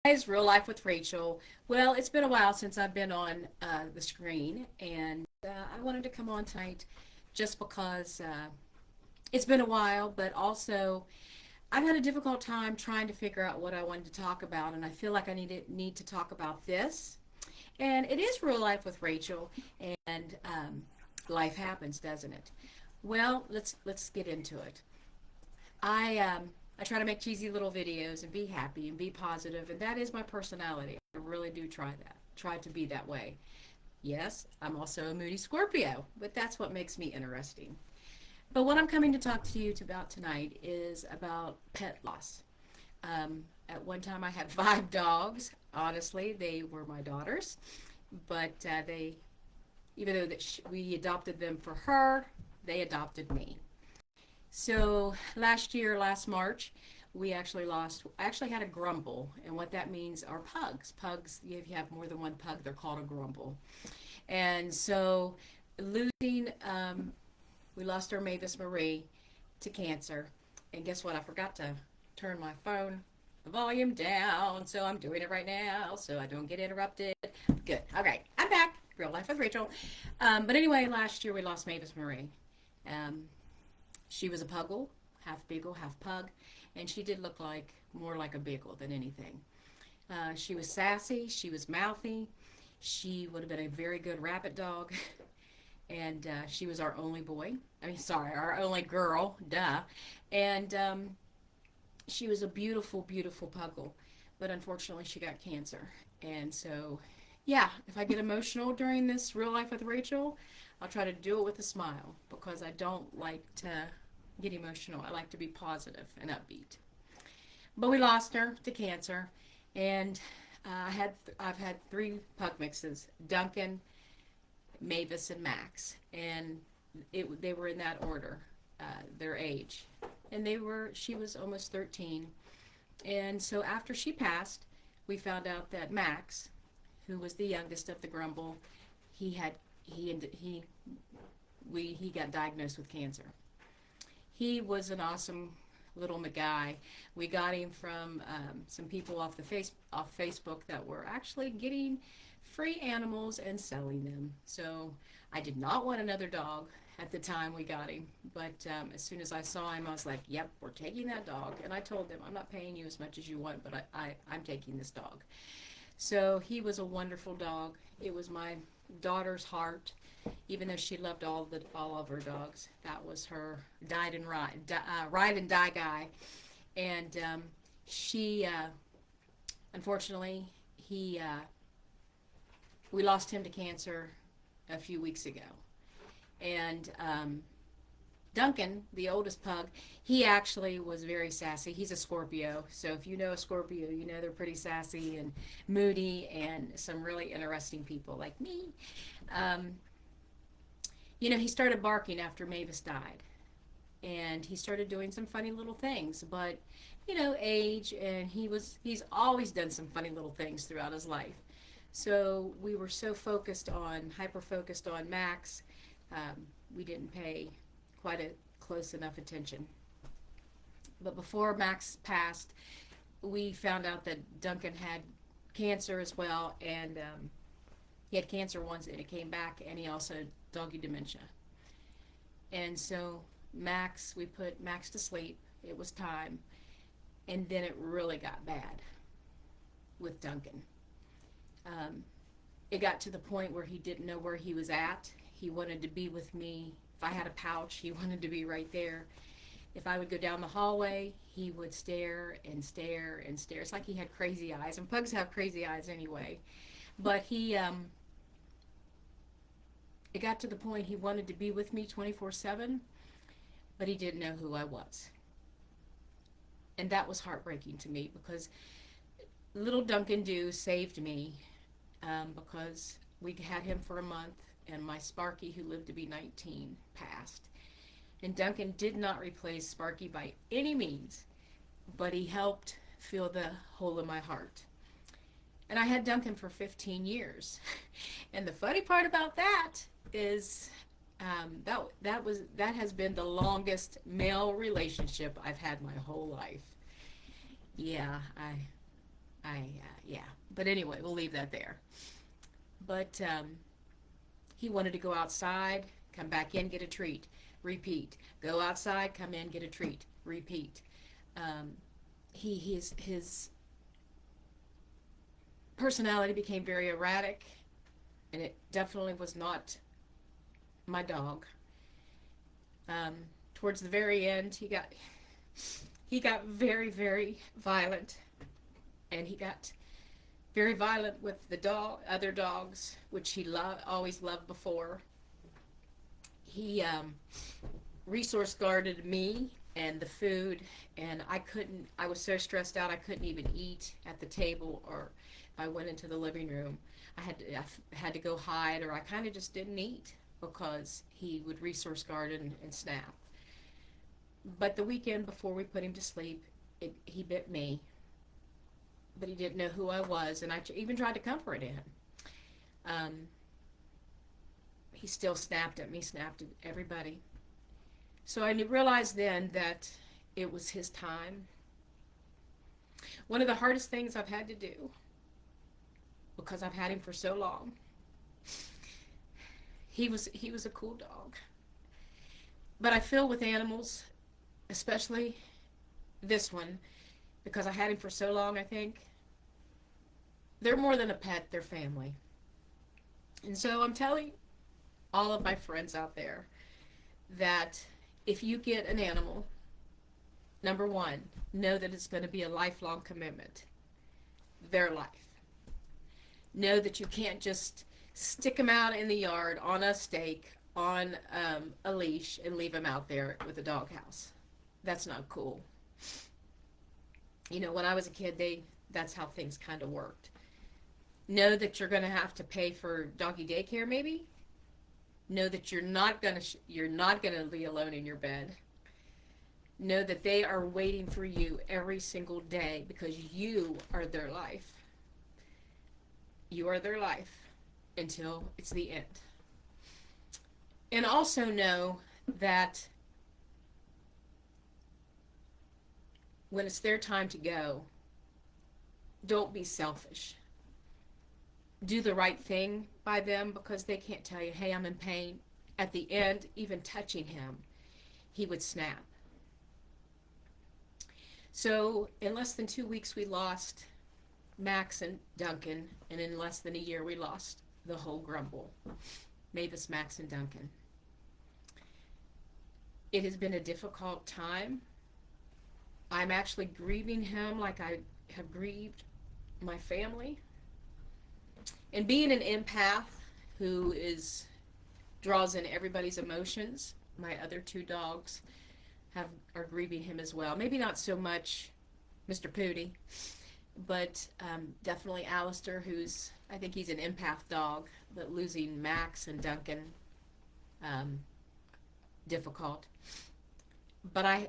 Guys, Real Life with Rachel. Well, it's been a while since I've been on the screen, and I wanted to come on tonight just because it's been a while, but also I've had a difficult time trying to figure out what I wanted to talk about, and I feel like I need to talk about this. And it is Real Life with Rachel, and life happens, doesn't it? Well, let's get into it. I try to make cheesy little videos and be happy and be positive, and that is my personality. I really do try to be that way. Yes, I'm also a moody Scorpio, but that's what makes me interesting. But what I'm coming to talk to you about tonight is about pet loss. At one time, I had 5 dogs. Honestly, they were my daughters, but even though we adopted them for her, they adopted me. So last year, last March, we actually lost. I actually had a grumble, and what that means are pugs. Pugs, if you have more than one pug, they're called a grumble. And so, losing, we lost our Mavis Marie to cancer. And guess what? I forgot to turn my phone volume down, so I'm doing it right now, so I don't get interrupted. Good. All right, I'm back. Real Life with Rachel. But anyway, last year we lost Mavis Marie. Um, she was a puggle, half beagle, half pug, and she did look like more like a beagle than anything. She was sassy, she was mouthy, she would have been a very good rabbit dog, and she was our only boy. I mean, sorry, our only girl, duh. And she was a beautiful, beautiful puggle, but unfortunately she got cancer. And so, yeah, if I get emotional during this Real Life with Rachel, I'll try to do it with a smile because I don't like to get emotional. I like to be positive and upbeat. But we lost her to cancer, and I've had 3 pug mixes: Duncan, Mavis, and Max, and they were in that order, their age, and she was almost 13, and so after she passed, we found out that Max, who was the youngest of the grumble, he had he got diagnosed with cancer. He was an awesome little guy. We got him from some people off Facebook that were actually getting free animals and selling them. So I did not want another dog at the time we got him, but as soon as I saw him, I was like, "Yep, we're taking that dog." And I told them, "I'm not paying you as much as you want, but I'm taking this dog." So he was a wonderful dog. It was my daughter's heart, even though she loved all of her dogs. That was her ride and die guy, and she unfortunately he we lost him to cancer a few weeks ago, and Duncan, the oldest pug, he actually was very sassy. He's a Scorpio, so if you know a Scorpio, you know they're pretty sassy and moody and some really interesting people like me. Um, he started barking after Mavis died, and he started doing some funny little things. But age, and he's always done some funny little things throughout his life. So we were so hyper focused on Max, we didn't pay quite a close enough attention. But before Max passed, we found out that Duncan had cancer as well, and he had cancer once and it came back, and he also had Doggie Dementia. And so we put Max to sleep. It was time, and then it really got bad with Duncan. Um, it got to the point where he didn't know where he was at. He wanted to be with me. If I had a pouch, he wanted to be right there. If I would go down the hallway, he would stare and stare and stare. It's like he had crazy eyes, and pugs have crazy eyes anyway. But it got to the point he wanted to be with me 24/7, but he didn't know who I was. And that was heartbreaking to me because little Duncan Dew saved me, because we had him for a month, and my Sparky, who lived to be 19, passed. And Duncan did not replace Sparky by any means, but he helped fill the hole in my heart. And I had Duncan for 15 years. And the funny part about that is that has been the longest male relationship I've had my whole life. Yeah, Yeah. But anyway, we'll leave that there. But he wanted to go outside, come back in, get a treat, repeat. Go outside, come in, get a treat, repeat. Um, his personality became very erratic, and it definitely was not my dog. Um, Towards the very end, he got very, very violent, and he got very violent with the other dogs, which he always loved before. He resource guarded me and the food, and I couldn't. I was so stressed out I couldn't even eat at the table, or if I went into the living room, I had to go hide, or I kind of just didn't eat because he would resource guard and snap. But the weekend before we put him to sleep, he bit me, but he didn't know who I was, and I even tried to comfort him. Um, he still snapped at me, snapped at everybody. So I realized then that it was his time. One of the hardest things I've had to do, because I've had him for so long, he was a cool dog. But I feel with animals, especially this one, because I had him for so long, I think, they're more than a pet, they're family. And so I'm telling all of my friends out there that if you get an animal, number one, know that it's going to be a lifelong commitment, their life. Know that you can't just stick them out in the yard on a stake, on a leash, and leave them out there with a doghouse. That's not cool. When I was a kid, that's how things kind of worked. Know that you're going to have to pay for doggy daycare, maybe. Know that you're not going to be alone in your bed. Know that they are waiting for you every single day because you are their life. You are their life until it's the end. And also know that when it's their time to go, don't be selfish. Do the right thing by them because they can't tell you, hey, I'm in pain. At the end, even touching him, he would snap. So in less than 2 weeks, we lost Max and Duncan, and in less than a year, we lost the whole Grumble, Mavis, Max, and Duncan. It has been a difficult time. I'm actually grieving him like I have grieved my family. And being an empath who draws in everybody's emotions, my other two dogs are grieving him as well. Maybe not so much Mr. Pooty, but definitely Alistair, I think he's an empath dog, but losing Max and Duncan, difficult. But I've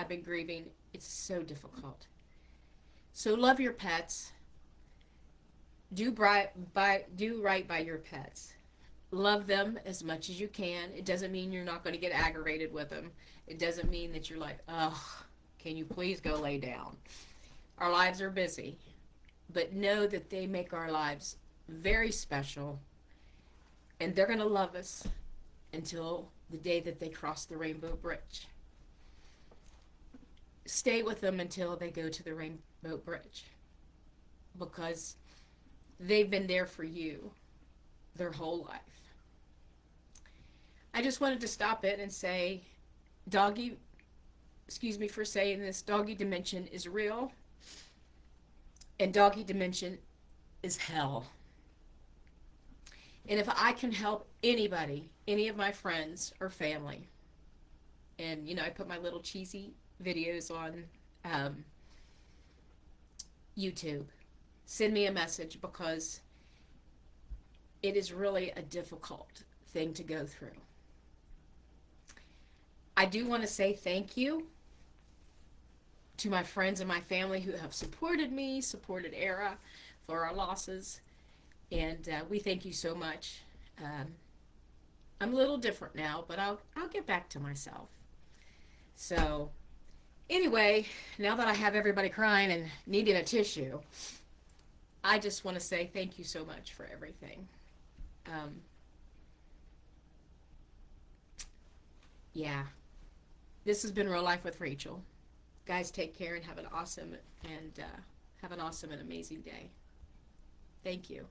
been grieving. It's so difficult. So love your pets. Do right by your pets. Love them as much as you can. It doesn't mean you're not going to get aggravated with them. It doesn't mean that you're like, oh, can you please go lay down? Our lives are busy. But know that they make our lives very special. And they're going to love us until the day that they cross the Rainbow Bridge. Stay with them until they go to the Rainbow Bridge. Because they've been there for you their whole life. I just wanted to stop it and say, excuse me for saying this, Doggie Dementia is real, and Doggie Dementia is hell. And if I can help anybody, any of my friends or family, and I put my little cheesy videos on YouTube, send me a message because it is really a difficult thing to go through. I do want to say thank you to my friends and my family who have supported me, supported Era for our losses, and we thank you so much. I'm a little different now, but I'll get back to myself. So Anyway, now that I have everybody crying and needing a tissue, I just want to say thank you so much for everything. Um, yeah, this has been Real Life with Rachel. Guys, take care and have an awesome and amazing day. Thank you.